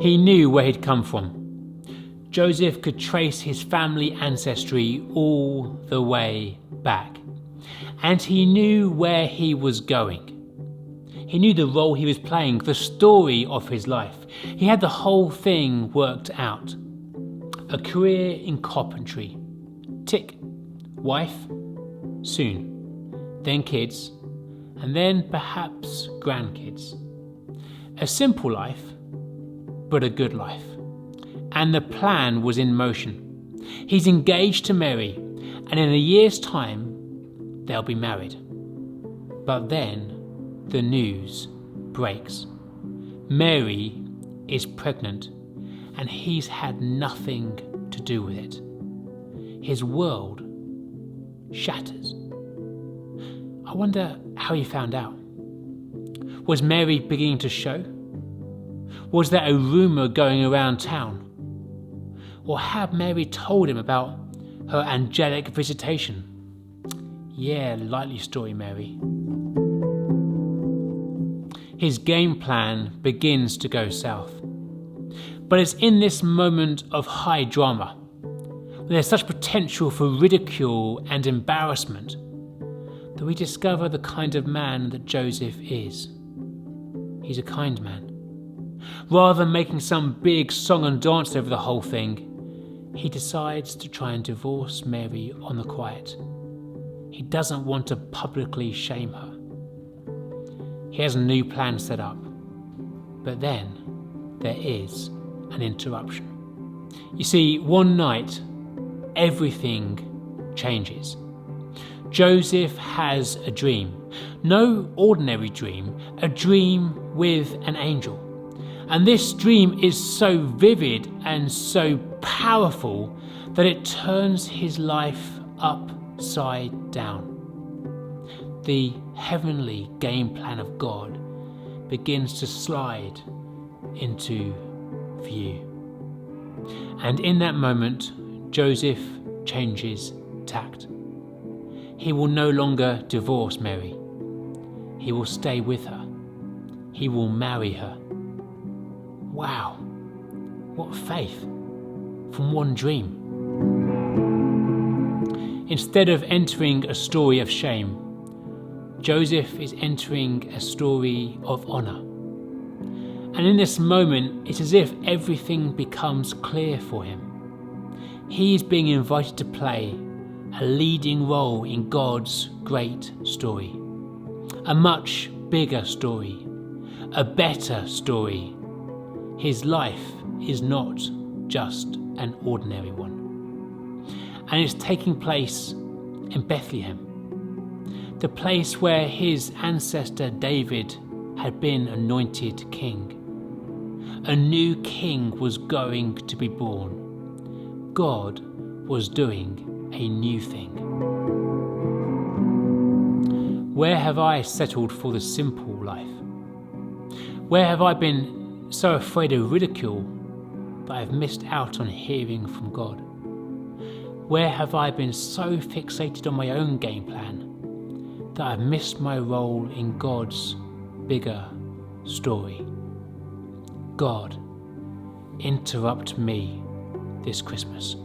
He knew where he'd come from. Joseph could trace his family ancestry all the way back. And he knew where he was going. He knew the role he was playing, the story of his life. He had the whole thing worked out. A career in carpentry. Tick. Wife? Soon. Then kids. And then perhaps grandkids. A simple life, but a good life. And the plan was in motion. He's engaged to Mary, and in a year's time, they'll be married. But then the news breaks. Mary is pregnant, and he's had nothing to do with it. His world shatters. I wonder how he found out. Was Mary beginning to show? Was there a rumour going around town? Or had Mary told him about her angelic visitation? Yeah, likely story, Mary. His game plan begins to go south. But it's in this moment of high drama, when there's such potential for ridicule and embarrassment, that we discover the kind of man that Joseph is. He's a kind man. Rather than making some big song and dance over the whole thing, he decides to try and divorce Mary on the quiet. He doesn't want to publicly shame her. He has a new plan set up. But then there is an interruption. You see, one night, everything changes. Joseph has a dream. No ordinary dream, a dream with an angel. And this dream is so vivid and so powerful that it turns his life upside down. The heavenly game plan of God begins to slide into view. And in that moment, Joseph changes tact. He will no longer divorce Mary. He will stay with her. He will marry her. Wow, what faith from one dream. Instead of entering a story of shame, Joseph is entering a story of honour. And in this moment, it's as if everything becomes clear for him. He is being invited to play a leading role in God's great story. A much bigger story, a better story. His life is not just an ordinary one. And it's taking place in Bethlehem, the place where his ancestor David had been anointed king. A new king was going to be born. God was doing a new thing. Where have I settled for the simple life? Where have I been so afraid of ridicule that I've missed out on hearing from God? Where have I been so fixated on my own game plan that I've missed my role in God's bigger story? God, interrupt me this Christmas.